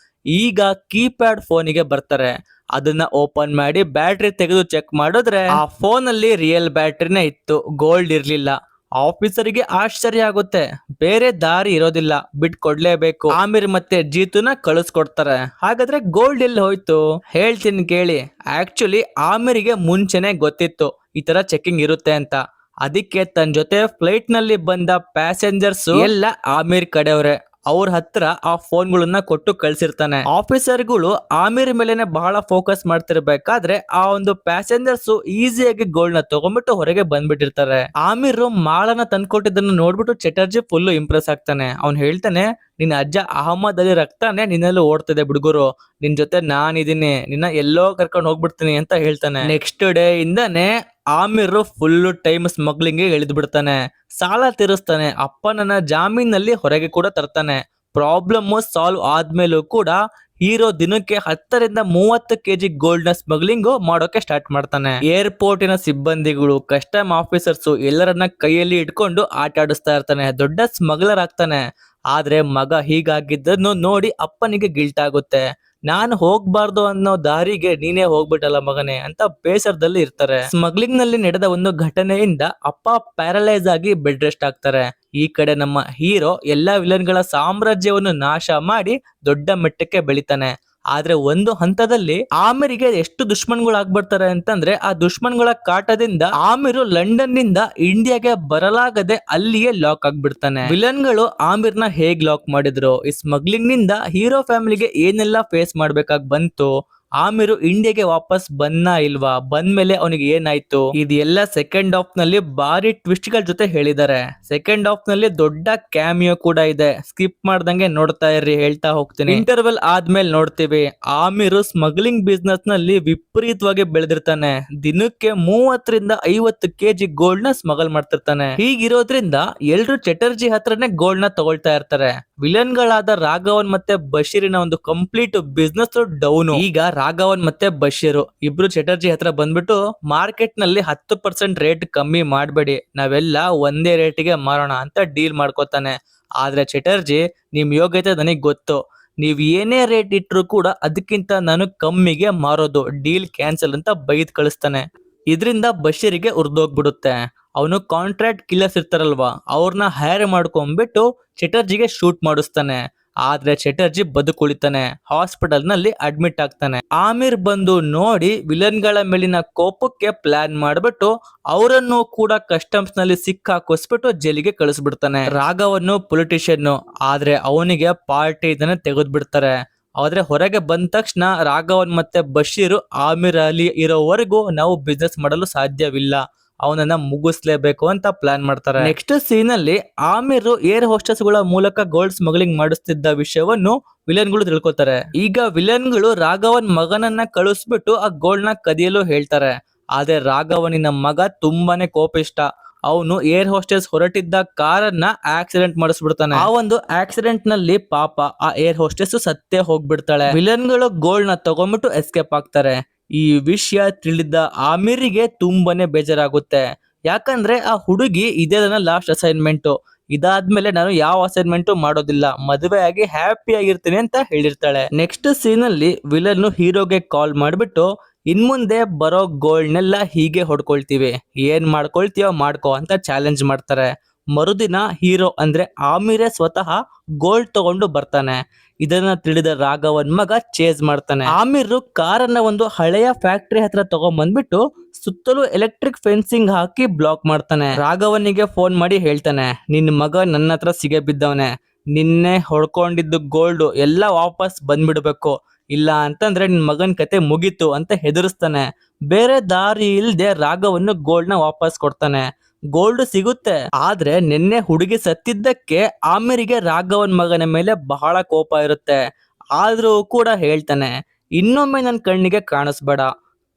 ಈಗ ಕೀಪ್ಯಾಡ್ ಫೋನಿಗೆ ಬರ್ತಾರೆ. ಅದನ್ನ ಓಪನ್ ಮಾಡಿ ಬ್ಯಾಟ್ರಿ ತೆಗೆದು ಚೆಕ್ ಮಾಡಿದ್ರೆ ಆ ಫೋನ್ ಅಲ್ಲಿ ರಿಯಲ್ ಬ್ಯಾಟ್ರಿನೇ ಇತ್ತು, ಗೋಲ್ಡ್ ಇರ್ಲಿಲ್ಲ. ಆಫೀಸರ್ಗೆ ಆಶ್ಚರ್ಯ ಆಗುತ್ತೆ, ಬೇರೆ ದಾರಿ ಇರೋದಿಲ್ಲ, ಬಿಟ್ಕೊಡ್ಲೇಬೇಕು. ಆಮೀರ್ ಮತ್ತೆ ಜೀತುನ ಕಳಿಸ್ಕೊಡ್ತಾರೆ. ಹಾಗಾದ್ರೆ ಗೋಲ್ಡ್ ಎಲ್ಲಿ ಹೋಯ್ತು ಹೇಳ್ತೀನಿ ಕೇಳಿ. ಆಕ್ಚುಲಿ ಆಮೀರ್ಗೆ ಮುಂಚೆನೆ ಗೊತ್ತಿತ್ತು ಈ ತರ ಚೆಕಿಂಗ್ ಇರುತ್ತೆ ಅಂತ. ಅದಕ್ಕೆ ತನ್ನ ಜೊತೆ ಫ್ಲೈಟ್ ನಲ್ಲಿ ಬಂದ ಪ್ಯಾಸೆಂಜರ್ಸ್ ಎಲ್ಲ ಆಮೀರ್ ಕಡೆಯವ್ರೆ. ಅವ್ರ ಹತ್ರ ಆ ಫೋನ್ಗಳನ್ನ ಕೊಟ್ಟು ಕಳ್ಸಿರ್ತಾನೆ. ಆಫೀಸರ್ಗಳು ಆಮೀರ್ ಮೇಲೆನೆ ಬಹಳ ಫೋಕಸ್ ಮಾಡ್ತಿರ್ಬೇಕಾದ್ರೆ ಆ ಒಂದು ಪ್ಯಾಸೆಂಜರ್ಸ್ ಈಸಿಯಾಗಿ ಗೋಲ್ಡ್ ನ ತಗೊಂಡ್ಬಿಟ್ಟು ಹೊರಗೆ ಬಂದ್ಬಿಟ್ಟಿರ್ತಾರೆ. ಆಮೀರ್ ಮಾಳನ ತಂದ್ಕೊಟ್ಟಿದ್ದನ್ನು ನೋಡ್ಬಿಟ್ಟು ಚಟರ್ಜಿ ಫುಲ್ ಇಂಪ್ರೆಸ್ ಆಗ್ತಾನೆ. ಅವ್ನ್ ಹೇಳ್ತಾನೆ, ನಿನ್ನ ಅಜ್ಜ ಅಹಮದ್ ಅಲಿ ರಕ್ತಾನೆ ನಿನ್ನೆಲ್ಲ ಓಡ್ತಿದೆ ಬಿಡುಗರು, ನಿನ್ ಜೊತೆ ನಾನಿದ್ದೀನಿ, ನಿನ್ನ ಎಲ್ಲೋ ಕರ್ಕೊಂಡು ಹೋಗ್ಬಿಡ್ತೀನಿ ಅಂತ ಹೇಳ್ತಾನೆ. ನೆಕ್ಸ್ಟ್ ಡೇ ಇಂದಾನೆ ಆಮೀರ್ ಫುಲ್ ಟೈಮ್ ಸ್ಮಗ್ಲಿಂಗ್ ಇಳಿದು ಬಿಡ್ತಾನೆ. ಸಾಲ ತೀರಿಸ್ತಾನೆ. ಅಪ್ಪನನ್ನ ಜಾಮೀನಲ್ಲಿ ಹೊರಗೆ ಕೂಡ ತರ್ತಾನೆ. ಪ್ರಾಬ್ಲಮ್ ಸಾಲ್ವ್ ಆದ್ಮೇಲೂ ಕೂಡ ಹೀರೋ ದಿನಕ್ಕೆ 10 ರಿಂದ 30 kg ಗೋಲ್ಡ್ ನ ಸ್ಮಗ್ಲಿಂಗ್ ಮಾಡೋಕೆ ಸ್ಟಾರ್ಟ್ ಮಾಡ್ತಾನೆ. ಏರ್ಪೋರ್ಟಿನ ಸಿಬ್ಬಂದಿಗಳು, ಕಸ್ಟಮ್ ಆಫೀಸರ್ಸ್ ಎಲ್ಲರನ್ನ ಕೈಯಲ್ಲಿ ಇಟ್ಕೊಂಡು ಆಟ ಆಡಿಸ್ತಾ ಇರ್ತಾನೆ. ದೊಡ್ಡ ಸ್ಮಗ್ಲರ್ ಆಗ್ತಾನೆ. ಆದ್ರೆ ಮಗ ಹೀಗಾಗಿದ್ದನ್ನು ನೋಡಿ ಅಪ್ಪನಿಗೆ ಗಿಲ್ಟ್ ಆಗುತ್ತೆ. ನಾನು ಹೋಗ್ಬಾರ್ದು ಅನ್ನೋ ದಾರಿಗೆ ನೀನೇ ಹೋಗ್ಬಿಟ್ಟಲ್ಲ ಮಗನೇ ಅಂತ ಬೇಸರದಲ್ಲಿ ಇರ್ತಾರೆ. ಸ್ಮಗ್ಲಿಂಗ್ ನಲ್ಲಿ ನಡೆದ ಒಂದು ಘಟನೆಯಿಂದ ಅಪ್ಪ ಪ್ಯಾರಲೈಸ್ ಆಗಿ ಬೆಡ್ ರೆಸ್ಟ್ ಆಗ್ತಾರೆ. ಈ ಕಡೆ ನಮ್ಮ ಹೀರೋ ಎಲ್ಲಾ ವಿಲನ್ಗಳ ಸಾಮ್ರಾಜ್ಯವನ್ನು ನಾಶ ಮಾಡಿ ದೊಡ್ಡ ಮಟ್ಟಕ್ಕೆ ಬೆಳಿತಾನೆ. ಆದ್ರೆ ಒಂದು ಹಂತದಲ್ಲಿ ಆಮಿರ್ಗೆ ಎಷ್ಟು ದುಶ್ಮನ್ಗಳಾಗ್ಬಿಡ್ತಾರೆ ಅಂತಂದ್ರೆ ಆ ದುಶ್ಮನ್ಗಳ ಕಾಟದಿಂದ ಆಮಿರ್ ಲಂಡನ್ ನಿಂದ ಇಂಡಿಯಾಗೆ ಬರಲಾಗದೆ ಅಲ್ಲಿಯೇ ಲಾಕ್ ಆಗ್ಬಿಡ್ತಾನೆ. ವಿಲನ್ಗಳು ಆಮಿರ್ನ ಹೇಗ್ ಲಾಕ್ ಮಾಡಿದ್ರು, ಈ ಸ್ಮಗ್ಲಿಂಗ್ ನಿಂದ ಹೀರೋ ಫ್ಯಾಮಿಲಿಗೆ ಏನೆಲ್ಲ ಫೇಸ್ ಮಾಡ್ಬೇಕಾಗ್ ಬಂತು, ಆಮಿರ್ ಇಂಡಿಯಾಗೆ ವಾಪಸ್ ಬಂದ ಇಲ್ವಾ, ಬಂದ್ಮೇಲೆ ಅವನಿಗೆ ಏನಾಯ್ತು, ಇದೆಲ್ಲ ಸೆಕೆಂಡ್ ಹಾಫ್ ನಲ್ಲಿ ಭಾರಿ ಟ್ವಿಸ್ಟ್ ಗಳ ಜೊತೆ ಹೇಳಿದ್ದಾರೆ. ಸೆಕೆಂಡ್ ಹಾಫ್ ನಲ್ಲಿ ದೊಡ್ಡ ಕ್ಯಾಮಿಯೋ ಕೂಡ ಇದೆ, ಸ್ಕಿಪ್ ಮಾಡ್ದಂಗೆ ನೋಡ್ತಾ ಇರ್ರಿ, ಹೇಳ್ತಾ ಹೋಗ್ತೀನಿ. ಇಂಟರ್ವೆಲ್ ಆದ್ಮೇಲೆ ನೋಡ್ತೀವಿ ಆಮಿರ್ ಸ್ಮಗ್ಲಿಂಗ್ ಬಿಸ್ನೆಸ್ ನಲ್ಲಿ ವಿಪರೀತವಾಗಿ ಬೆಳೆದಿರ್ತಾನೆ. ದಿನಕ್ಕೆ 30-50 kg ಗೋಲ್ಡ್ ನ ಸ್ಮಗಲ್ ಮಾಡ್ತಿರ್ತಾನೆ. ಹೀಗಿರೋದ್ರಿಂದ ಎಲ್ರು ಚಟರ್ಜಿ ಹತ್ರನೇ ಗೋಲ್ಡ್ ನ ತಗೊಳ್ತಾ ಇರ್ತಾರೆ. ವಿಲನ್ ಗಳಾದ ರಾಘವನ್ ಮತ್ತೆ ಬಶೀರಿನ ಒಂದು ಕಂಪ್ಲೀಟ್ ಬಿಸ್ನೆಸ್ ಡೌನ್. ಈಗ ರಾಘವನ್ ಮತ್ತೆ ಬಶೀರ್ ಇಬ್ರು ಚಟರ್ಜಿ ಹತ್ರ ಬಂದ್ಬಿಟ್ಟು ಮಾರ್ಕೆಟ್ ನಲ್ಲಿ 10% ರೇಟ್ ಕಮ್ಮಿ ಮಾಡಬೇಡಿ, ನಾವೆಲ್ಲ ಒಂದೇ ರೇಟಿಗೆ ಮಾರೋಣ ಅಂತ ಡೀಲ್ ಮಾಡ್ಕೋತಾನೆ. ಆದ್ರೆ ಚಟರ್ಜಿ, ನಿಮ್ ಯೋಗ್ಯತೆ ನನಗ್ ಗೊತ್ತು, ನೀವ್ ಏನೇ ರೇಟ್ ಇಟ್ರು ಕೂಡ ಅದಕ್ಕಿಂತ ನಾನು ಕಮ್ಮಿಗೆ ಮಾರೋದು, ಡೀಲ್ ಕ್ಯಾನ್ಸಲ್ ಅಂತ ಬೈದ್ ಕಳಿಸ್ತಾನೆ. ಇದರಿಂದ ಬಶೀರಿಗೆ ಉರ್ದೋಗ್ಬಿಡುತ್ತೆ. ಅವನು ಕಾಂಟ್ರಾಕ್ಟ್ ಕಿಲ್ಲರ್ಸ್ ಇರ್ತಾರಲ್ವಾ, ಅವ್ರನ್ನ ಹೈರ್ ಮಾಡ್ಕೊಂಡ್ಬಿಟ್ಟು ಚಟರ್ಜಿಗೆ ಶೂಟ್ ಮಾಡಿಸ್ತಾನೆ. ಆದ್ರೆ ಚಟರ್ಜಿ ಬದುಕುಳಿತಾನೆ, ಹಾಸ್ಪಿಟಲ್ ನಲ್ಲಿ ಅಡ್ಮಿಟ್ ಆಗ್ತಾನೆ. ಆಮಿರ್ ಬಂದು ನೋಡಿ ವಿಲನ್ ಗಳ ಮೇಲಿನ ಕೋಪಕ್ಕೆ ಪ್ಲಾನ್ ಮಾಡ್ಬಿಟ್ಟು ಅವರನ್ನು ಕೂಡ ಕಸ್ಟಮ್ಸ್ ನಲ್ಲಿ ಸಿಕ್ಕಾಕಿಸ್ಬಿಟ್ಟು ಜೈಲಿಗೆ ಕಳಿಸ್ಬಿಡ್ತಾನೆ. ರಾಘವನ್ನು ಪೊಲಿಟಿಷಿಯನ್, ಆದ್ರೆ ಅವನಿಗೆ ಪಾರ್ಟಿ ಇದನ್ನ ತೆಗೆದ್ಬಿಡ್ತಾರೆ. ಆದ್ರೆ ಹೊರಗೆ ಬಂದ ತಕ್ಷಣ ರಾಘವನ್ ಮತ್ತೆ ಬಶೀರ್ ಆಮಿರ್ ಅಲಿ ಇರೋವರೆಗೂ ನಾವು ಬಿಸ್ನೆಸ್ ಮಾಡಲು ಸಾಧ್ಯವಿಲ್ಲ, ಅವನನ್ನ ಮುಗಿಸ್ಲೇಬೇಕು ಅಂತ ಪ್ಲಾನ್ ಮಾಡ್ತಾರೆ. ನೆಕ್ಸ್ಟ್ ಸೀನ್ ಅಲ್ಲಿ ಆಮಿರ್ ಏರ್ ಹೋಸ್ಟೆಸ್ ಗಳ ಮೂಲಕ ಗೋಲ್ಡ್ ಸ್ಮಗ್ಲಿಂಗ್ ಮಾಡಿಸ್ತಿದ್ದ ವಿಷಯವನ್ನು ವಿಲನ್ ಗಳು ತಿಳ್ಕೊತಾರೆ. ಈಗ ವಿಲನ್ ಗಳು ರಾಘವನ್ ಮಗನನ್ನ ಕಳಿಸ್ಬಿಟ್ಟು ಆ ಗೋಲ್ಡ್ ನ ಕದಿಯಲು ಹೇಳ್ತಾರೆ. ಆದ್ರೆ ರಾಘವನಿನ ಮಗ ತುಂಬಾನೇ ಕೋಪಿಷ್ಟ. ಅವನು ಏರ್ ಹೋಸ್ಟೆಸ್ ಹೊರಟಿದ್ದ ಕಾರನ್ನ ಆಕ್ಸಿಡೆಂಟ್ ಮಾಡಿಸ್ಬಿಡ್ತಾನೆ. ಆ ಒಂದು ಆಕ್ಸಿಡೆಂಟ್ ನಲ್ಲಿ ಪಾಪ ಆ ಏರ್ ಹೋಸ್ಟೆಸ್ ಸತ್ತೇ ಹೋಗ್ಬಿಡ್ತಾಳೆ. ವಿಲನ್ ಗಳು ಗೋಲ್ಡ್ ನ ತಗೊಂಡ್ಬಿಟ್ಟು ಎಸ್ಕೇಪ್ ಆಗ್ತಾರೆ. ಈ ವಿಷಯ ತಿಳಿದ ಆಮಿರ್ಗೆ ತುಂಬಾನೇ ಬೇಜಾರಾಗುತ್ತೆ. ಯಾಕಂದ್ರೆ ಆ ಹುಡುಗಿ ಇದೇ ನನ್ನ ಲಾಸ್ಟ್ ಅಸೈನ್ಮೆಂಟ್, ಇದಾದ್ಮೇಲೆ ನಾನು ಯಾವ ಅಸೈನ್ಮೆಂಟ್ ಮಾಡೋದಿಲ್ಲ, ಮದುವೆ ಆಗಿ ಹ್ಯಾಪಿ ಆಗಿರ್ತೀನಿ ಅಂತ ಹೇಳಿರ್ತಾಳೆ. ನೆಕ್ಸ್ಟ್ ಸೀನ್ ಅಲ್ಲಿ ವಿಲನ್ ಹೀರೋಗೆ ಕಾಲ್ ಮಾಡ್ಬಿಟ್ಟು ಇನ್ಮುಂದೆ ಬರೋ ಗೋಲ್ಡ್ನೆಲ್ಲ ಹೀಗೆ ಹೊಡ್ಕೊಳ್ತೀವಿ, ಏನ್ ಮಾಡ್ಕೊಳ್ತೀಯೋ ಮಾಡ್ಕೋ ಅಂತ ಚಾಲೆಂಜ್ ಮಾಡ್ತಾರೆ. ಮರುದಿನ ಹೀರೋ ಅಂದ್ರೆ ಆಮಿರೇ ಸ್ವತಃ ಗೋಲ್ಡ್ ತಗೊಂಡು ಬರ್ತಾನೆ. ಇದನ್ನ ತಿಳಿದ ರಾಘವನ್ ಮಗ ಚೇಸ್ ಮಾಡ್ತಾನೆ. ಆಮಿರ್ ಕಾರನ್ನ ಒಂದು ಹಳೆಯ ಫ್ಯಾಕ್ಟರಿ ಹತ್ರ ತಗೊಂಡ್ಬಂದ್ಬಿಟ್ಟು ಸುತ್ತಲೂ ಎಲೆಕ್ಟ್ರಿಕ್ ಫೆನ್ಸಿಂಗ್ ಹಾಕಿ ಬ್ಲಾಕ್ ಮಾಡ್ತಾನೆ. ರಾಘವನಿಗೆ ಫೋನ್ ಮಾಡಿ ಹೇಳ್ತಾನೆ, ನಿನ್ ಮಗ ನನ್ನ ಹತ್ರ ಸಿಗೆ ಬಿದ್ದವನೆ, ನಿನ್ನೆ ಹೊಡ್ಕೊಂಡಿದ್ದು ಗೋಲ್ಡ್ ಎಲ್ಲ ವಾಪಸ್ ಬಂದ್ಬಿಡ್ಬೇಕು, ಇಲ್ಲ ಅಂತಂದ್ರೆ ನಿನ್ ಮಗನ್ ಕತೆ ಮುಗೀತು ಅಂತ ಹೆದರಿಸ್ತಾನೆ. ಬೇರೆ ದಾರಿ ಇಲ್ದೆ ರಾಘವನ್ನು ಗೋಲ್ಡ್ ನ ವಾಪಸ್ ಕೊಡ್ತಾನೆ. ಗೋಲ್ಡ್ ಸಿಗುತ್ತೆ, ಆದ್ರೆ ನಿನ್ನೆ ಹುಡುಗಿ ಸತ್ತಿದ್ದಕ್ಕೆ ಆಮಿರಿಗೆ ರಾಘವನ್ ಮಗನ ಮೇಲೆ ಬಹಳ ಕೋಪ ಇರುತ್ತೆ. ಆದ್ರೂ ಕೂಡ ಹೇಳ್ತಾನೆ, ಇನ್ನೊಮ್ಮೆ ನನ್ ಕಣ್ಣಿಗೆ ಕಾಣಿಸ್ಬೇಡ,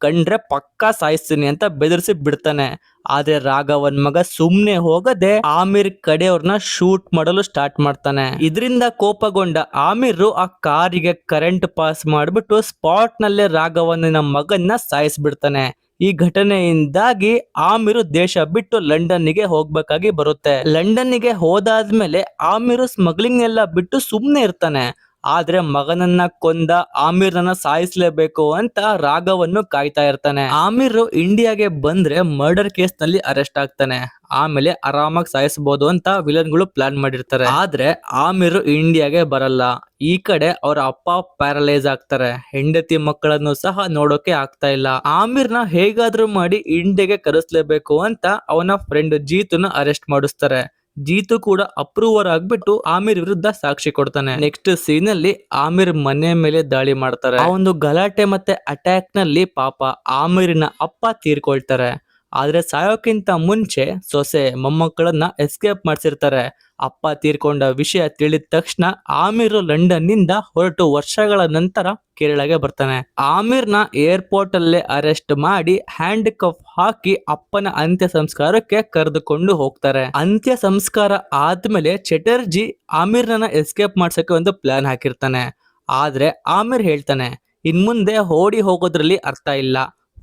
ಕಂಡ್ರೆ ಪಕ್ಕಾ ಸಾಯಿಸ್ತೀನಿ ಅಂತ ಬೆದರಿಸಿ ಬಿಡ್ತಾನೆ. ಆದ್ರೆ ರಾಘವನ್ ಮಗ ಸುಮ್ನೆ ಹೋಗದೆ ಆಮಿರ್ ಕಡೆಯವ್ರನ್ನ ಶೂಟ್ ಮಾಡಲು ಸ್ಟಾರ್ಟ್ ಮಾಡ್ತಾನೆ. ಇದರಿಂದ ಕೋಪಗೊಂಡ ಆಮಿರ್ ಆ ಕಾರಿಗೆ ಕರೆಂಟ್ ಪಾಸ್ ಮಾಡ್ಬಿಟ್ಟು ಸ್ಪಾಟ್ ನಲ್ಲೇ ರಾಘವನಿನ ಮಗನ್ನ ಸಾಯಿಸ್ಬಿಡ್ತಾನೆ. ಈ ಘಟನೆಯಿಂದಾಗಿ ಆಮಿರ್ ದೇಶ ಬಿಟ್ಟು ಲಂಡನ್ನಿಗೆ ಹೋಗ್ಬೇಕಾಗಿ ಬರುತ್ತೆ. ಲಂಡನ್ನಿಗೆ ಹೋದಾದ್ಮೇಲೆ ಆಮಿರ್ ಸ್ಮಗ್ಲಿಂಗ್ ಎಲ್ಲ ಬಿಟ್ಟು ಸುಮ್ನೆ ಇರ್ತಾನೆ. ಆದ್ರೆ ಮಗನನ್ನ ಕೊಂದ ಆಮಿರ್ನ ಸಾಯಿಸ್ಲೇಬೇಕು ಅಂತ ರಾಘವನ್ನು ಕಾಯ್ತಾ ಇರ್ತಾನೆ. ಆಮಿರ್ ಇಂಡಿಯಾಗೆ ಬಂದ್ರೆ ಮರ್ಡರ್ ಕೇಸ್ ನಲ್ಲಿ ಅರೆಸ್ಟ್ ಆಗ್ತಾನೆ. ಆಮೇಲೆ ಆರಾಮಾಗಿ ಸಾಯಿಸಬಹುದು ಅಂತ ವಿಲನ್ ಗಳು ಪ್ಲಾನ್ ಮಾಡಿರ್ತಾರೆ. ಆದ್ರೆ ಆಮಿರ್ ಇಂಡಿಯಾಗೆ ಬರಲ್ಲ. ಈ ಕಡೆ ಅವ್ರ ಅಪ್ಪ ಪ್ಯಾರಲೈಸ್ ಆಗ್ತಾರೆ. ಹೆಂಡತಿ ಮಕ್ಕಳನ್ನು ಸಹ ನೋಡೋಕೆ ಆಗ್ತಾ ಇಲ್ಲ. ಆಮಿರ್ನ ಹೇಗಾದ್ರೂ ಮಾಡಿ ಇಂಡಿಯಾಗೆ ಕರೆಸ್ಲೇಬೇಕು ಅಂತ ಅವನ ಫ್ರೆಂಡ್ ಜೀತುನ ಅರೆಸ್ಟ್ ಮಾಡಿಸ್ತಾರೆ. ಜೀತು ಕೂಡ ಅಪ್ರೂವರ್ ಆಗ್ಬಿಟ್ಟು ಆಮಿರ್ ವಿರುದ್ಧ ಸಾಕ್ಷಿ ಕೊಡ್ತಾನೆ. ನೆಕ್ಸ್ಟ್ ಸೀನ್ ಅಲ್ಲಿ ಆಮಿರ್ ಮನೆ ಮೇಲೆ ದಾಳಿ ಮಾಡ್ತಾರೆ. ಆ ಒಂದು ಗಲಾಟೆ ಮತ್ತೆ ಅಟ್ಯಾಕ್ ನಲ್ಲಿ ಪಾಪ ಆಮಿರಿನ ಅಪ್ಪ ತೀರ್ಕೊಳ್ತಾರೆ. ಆದ್ರೆ ಸಾಯೋಕ್ಕಿಂತ ಮುಂಚೆ ಸೊಸೆ ಮೊಮ್ಮಕ್ಕಳನ್ನ ಎಸ್ಕೇಪ್ ಮಾಡ್ಸಿರ್ತಾರೆ. ಅಪ್ಪ ತೀರ್ಕೊಂಡ ವಿಷಯ ತಿಳಿದ ತಕ್ಷಣ ಆಮಿರ್ ಲಂಡನ್ ನಿಂದ ಹೊರಟು ವರ್ಷಗಳ ನಂತರ ಕೇರಳಗೆ ಬರ್ತಾನೆ. ಆಮಿರ್ನ ಏರ್ಪೋರ್ಟ್ ಅಲ್ಲೇ ಅರೆಸ್ಟ್ ಮಾಡಿ ಹ್ಯಾಂಡ್ ಕಫ್ ಹಾಕಿ ಅಪ್ಪನ ಅಂತ್ಯ ಸಂಸ್ಕಾರಕ್ಕೆ ಕರೆದುಕೊಂಡು ಹೋಗ್ತಾರೆ. ಅಂತ್ಯ ಸಂಸ್ಕಾರ ಆದ್ಮೇಲೆ ಚಟರ್ಜಿ ಆಮಿರ್ನ ಎಸ್ಕೇಪ್ ಮಾಡ್ಸಕ್ಕೆ ಒಂದು ಪ್ಲಾನ್ ಹಾಕಿರ್ತಾನೆ. ಆದ್ರೆ ಆಮಿರ್ ಹೇಳ್ತಾನೆ, ಇನ್ಮುಂದೆ ಓಡಿ ಹೋಗೋದ್ರಲ್ಲಿ ಅರ್ಥ ಇಲ್ಲ,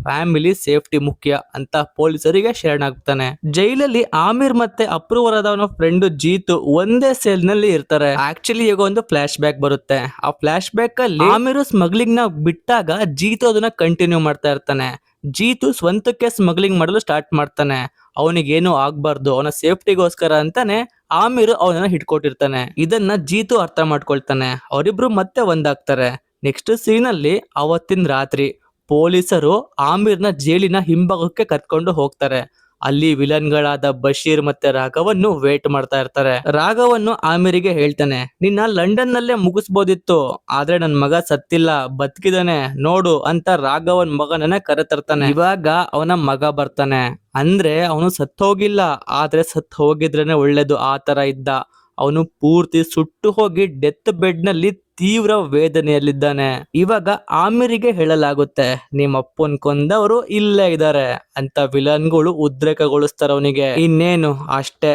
ಫ್ಯಾಮಿಲಿ ಸೇಫ್ಟಿ ಮುಖ್ಯ ಅಂತ ಪೊಲೀಸರಿಗೆ ಶರಣಾಗ್ತಾನೆ. ಜೈಲಲ್ಲಿ ಆಮಿರ್ ಮತ್ತೆ ಅಪ್ರೂವರ್ ಆದವನ ಫ್ರೆಂಡ್ ಜೀತು ಒಂದೇ ಸೆಲ್ ನಲ್ಲಿ ಇರ್ತಾರೆ. ಆಕ್ಚುಲಿ ಈಗ ಒಂದು ಫ್ಲಾಶ್ ಬ್ಯಾಕ್ ಬರುತ್ತೆ. ಆ ಫ್ಲಾಶ್ ಬ್ಯಾಕ್ ಅಲ್ಲಿ ಆಮಿರ್ ಸ್ಮಗ್ಲಿಂಗ್ ನ ಬಿಟ್ಟಾಗ ಜೀತು ಅದನ್ನ ಕಂಟಿನ್ಯೂ ಮಾಡ್ತಾ ಇರ್ತಾನೆ. ಜೀತು ಸ್ವಂತಕ್ಕೆ ಸ್ಮಗ್ಲಿಂಗ್ ಮಾಡಲು ಸ್ಟಾರ್ಟ್ ಮಾಡ್ತಾನೆ. ಅವನಿಗೇನು ಆಗ್ಬಾರ್ದು, ಅವನ ಸೇಫ್ಟಿಗೋಸ್ಕರ ಅಂತಾನೆ ಆಮಿರ್ ಅವನನ್ನ ಹಿಡ್ಕೊಟ್ಟಿರ್ತಾನೆ. ಇದನ್ನ ಜೀತು ಅರ್ಥ ಮಾಡ್ಕೊಳ್ತಾನೆ. ಅವರಿಬ್ರು ಮತ್ತೆ ಒಂದಾಗ್ತಾರೆ. ನೆಕ್ಸ್ಟ್ ಸೀನ್ ಅಲ್ಲಿ ಅವತ್ತಿನ ರಾತ್ರಿ ಪೊಲೀಸರು ಆಮಿರ್ನ ಜೈಲಿನ ಹಿಂಭಾಗಕ್ಕೆ ಕರ್ಕೊಂಡು ಹೋಗ್ತಾರೆ. ಅಲ್ಲಿ ವಿಲನ್ಗಳಾದ ಬಶೀರ್ ಮತ್ತೆ ರಾಘವನ್ನು ವೇಟ್ ಮಾಡ್ತಾ ಇರ್ತಾರೆ. ರಾಘವನ್ನು ಆಮಿರಿಗೆ ಹೇಳ್ತಾನೆ, ನಿನ್ನ ಲಂಡನ್ ನಲ್ಲೇ ಮುಗಿಸ್ಬೋದಿತ್ತು, ಆದ್ರೆ ನನ್ ಮಗ ಸತ್ತಿಲ್ಲ, ಬದುಕಿದಾನೆ ನೋಡು ಅಂತ ರಾಘವನ್ ಮಗನನ್ನ ಕರೆತರ್ತಾನೆ. ಇವಾಗ ಅವನ ಮಗ ಬರ್ತಾನೆ. ಅಂದ್ರೆ ಅವನು ಸತ್ ಹೋಗಿಲ್ಲ, ಆದ್ರೆ ಸತ್ ಹೋಗಿದ್ರೇನೆ ಒಳ್ಳೇದು ಆ ತರ ಇದ್ದ. ಅವನು ಪೂರ್ತಿ ಸುಟ್ಟು ಹೋಗಿ ಡೆತ್ ಬೆಡ್ ನಲ್ಲಿ ತೀವ್ರ ವೇದನೆಯಲ್ಲಿದ್ದಾನೆ. ಇವಾಗ ಆಮಿರಿಗೆ ಹೇಳಲಾಗುತ್ತೆ, ನಿಮ್ಮ ಅಪ್ಪನ್ ಕೊಂದವರು ಇಲ್ಲೇ ಇದ್ದಾರೆ ಅಂತ. ವಿಲನ್ಗಳು ಉದ್ರೇಕಗೊಳಿಸ್ತಾರ ಅವನಿಗೆ. ಇನ್ನೇನು ಅಷ್ಟೇ,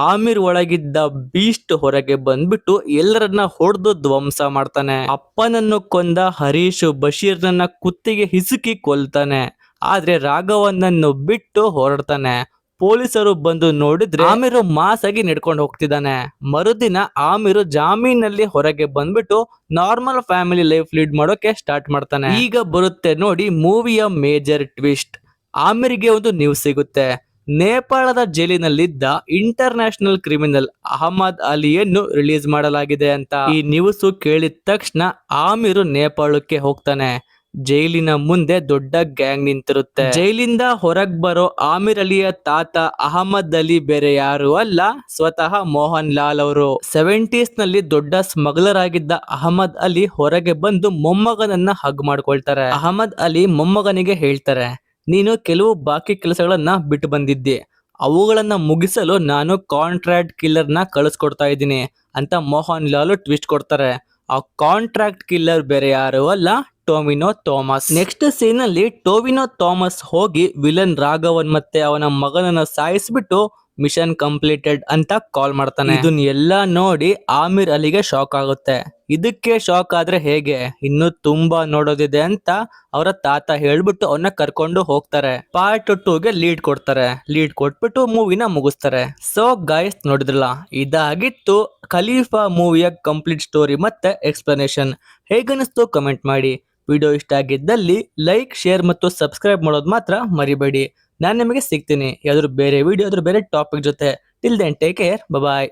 ಆಮಿರ್ ಒಳಗಿದ್ದ ಬೀಸ್ಟ್ ಹೊರಗೆ ಬಂದ್ಬಿಟ್ಟು ಎಲ್ಲರನ್ನ ಹೊಡೆದು ಧ್ವಂಸ ಮಾಡ್ತಾನೆ. ಅಪ್ಪನನ್ನು ಕೊಂದ ಹರೀಶ್ ಬಶೀರ್ನನ್ನ ಕುತ್ತಿಗೆ ಹಿಸುಕಿ ಕೊಲ್ತಾನೆ. ಆದ್ರೆ ರಾಘವನನ್ನು ಬಿಟ್ಟು ಹೊರಡ್ತಾನೆ. ಪೊಲೀಸರು ಬಂದು ನೋಡಿದ್ರೆ ಆಮಿರು ಮಾಸ್ ಆಗಿ ನಡ್ಕೊಂಡು ಹೋಗ್ತಿದ್ದಾನೆ. ಮರುದಿನ ಆಮಿರು ಜಾಮೀನಲ್ಲಿ ಹೊರಗೆ ಬಂದ್ಬಿಟ್ಟು ನಾರ್ಮಲ್ ಫ್ಯಾಮಿಲಿ ಲೈಫ್ ಲೀಡ್ ಮಾಡೋಕೆ ಸ್ಟಾರ್ಟ್ ಮಾಡ್ತಾನೆ. ಈಗ ಬರುತ್ತೆ ನೋಡಿ ಮೂವಿಯ ಮೇಜರ್ ಟ್ವಿಸ್ಟ್. ಆಮಿರ್ಗೆ ಒಂದು ನ್ಯೂಸ್ ಸಿಗುತ್ತೆ, ನೇಪಾಳದ ಜೈಲಿನಲ್ಲಿದ್ದ ಇಂಟರ್ ನ್ಯಾಷನಲ್ ಕ್ರಿಮಿನಲ್ ಅಹಮದ್ ಅಲಿಯನ್ನು ರಿಲೀಸ್ ಮಾಡಲಾಗಿದೆ ಅಂತ. ಈ ನ್ಯೂಸ್ ಕೇಳಿದ ತಕ್ಷಣ ಆಮಿರು ನೇಪಾಳಕ್ಕೆ ಹೋಗ್ತಾನೆ. ಜೈಲಿನ ಮುಂದೆ ದೊಡ್ಡ ಗ್ಯಾಂಗ್ ನಿಂತಿರುತ್ತೆ. ಜೈಲಿಂದ ಹೊರಗ್ ಬರೋ ಆಮಿರ್ ಅಲಿಯ ತಾತ ಅಹಮದ್ ಅಲಿ ಬೇರೆ ಯಾರು ಅಲ್ಲ, ಸ್ವತಃ ಮೋಹನ್ ಲಾಲ್ ಅವರು. 70s ನಲ್ಲಿ ದೊಡ್ಡ ಸ್ಮಗ್ಲರ್ ಆಗಿದ್ದ ಅಹಮದ್ ಅಲಿ ಹೊರಗೆ ಬಂದು ಮೊಮ್ಮಗನನ್ನ ಹಗ್ ಮಾಡ್ಕೊಳ್ತಾರೆ. ಅಹಮದ್ ಅಲಿ ಮೊಮ್ಮಗನಿಗೆ ಹೇಳ್ತಾರೆ, ನೀನು ಕೆಲವು ಬಾಕಿ ಕೆಲಸಗಳನ್ನ ಬಿಟ್ಟು ಬಂದಿದ್ದೆ, ಅವುಗಳನ್ನ ಮುಗಿಸಲು ನಾನು ಕಾಂಟ್ರಾಕ್ಟ್ ಕಿಲ್ಲರ್ ನ ಕಳಿಸ್ಕೊಡ್ತಾ ಇದ್ದೀನಿ ಅಂತ ಮೋಹನ್ ಲಾಲ್ ಟ್ವಿಸ್ಟ್ ಕೊಡ್ತಾರೆ. ಆ ಕಾಂಟ್ರಾಕ್ಟ್ ಕಿಲ್ಲರ್ ಬೇರೆ ಯಾರು ಅಲ್ಲ, ಟೊವಿನೋ ಥಾಮಸ್. ನೆಕ್ಸ್ಟ್ ಸೀನ್ ಅಲ್ಲಿ ಟೊವಿನೋ ಥಾಮಸ್ ಹೋಗಿ ವಿಲನ್ ರಾಘವನ್ ಮತ್ತೆ ಅವನ ಮಗನನ್ನ ಸಾಯಿಸ್ಬಿಟ್ಟು ಮಿಷನ್ ಕಂಪ್ಲೀಟೆಡ್ ಅಂತ ಕಾಲ್ ಮಾಡ್ತಾನೆ. ಇದನ್ನ ಎಲ್ಲ ನೋಡಿ ಆಮಿರ್ ಅಲಿಗೆ ಶಾಕ್ ಆಗುತ್ತೆ. ಇದಕ್ಕೆ ಶಾಕ್ ಆದ್ರೆ ಹೇಗೆ, ಇನ್ನು ತುಂಬಾ ನೋಡೋದಿದೆ ಅಂತ ಅವರ ತಾತ ಹೇಳ್ಬಿಟ್ಟು ಅವನ್ನ ಕರ್ಕೊಂಡು ಹೋಗ್ತಾರೆ. ಪಾರ್ಟ್ 2ಗೆ ಲೀಡ್ ಕೊಡ್ತಾರೆ. ಲೀಡ್ ಕೊಟ್ಬಿಟ್ಟು ಮೂವಿನ ಮುಗಿಸ್ತಾರೆ. ಸೊ ಗೈಸ್, ನೋಡಿದ್ರಲ್ಲ, ಇದಾಗಿತ್ತು ಖಲೀಫಾ ಮೂವಿಯ ಕಂಪ್ಲೀಟ್ ಸ್ಟೋರಿ ಮತ್ತೆ ಎಕ್ಸ್ಪ್ಲನೇಷನ್. ಹೇಗನಿಸ್ತು ಕಮೆಂಟ್ ಮಾಡಿ. ವಿಡಿಯೋ ಇಷ್ಟ ಆಗಿದ್ದಲ್ಲಿ ಲೈಕ್, ಶೇರ್ ಮತ್ತು ಸಬ್ಸ್ಕ್ರೈಬ್ ಮಾಡೋದು ಮಾತ್ರ ಮರಿಬೇಡಿ. ನಾನು ನಿಮಗೆ ಸಿಗ್ತೀನಿ ಯಾವ್ದಾದ್ರು ಬೇರೆ ವಿಡಿಯೋ, ಬೇರೆ ಟಾಪಿಕ್ ಜೊತೆ. ಟಿಲ್ ದೆನ್ ಟೇಕ್ ಕೇರ್, ಬಾಯ್.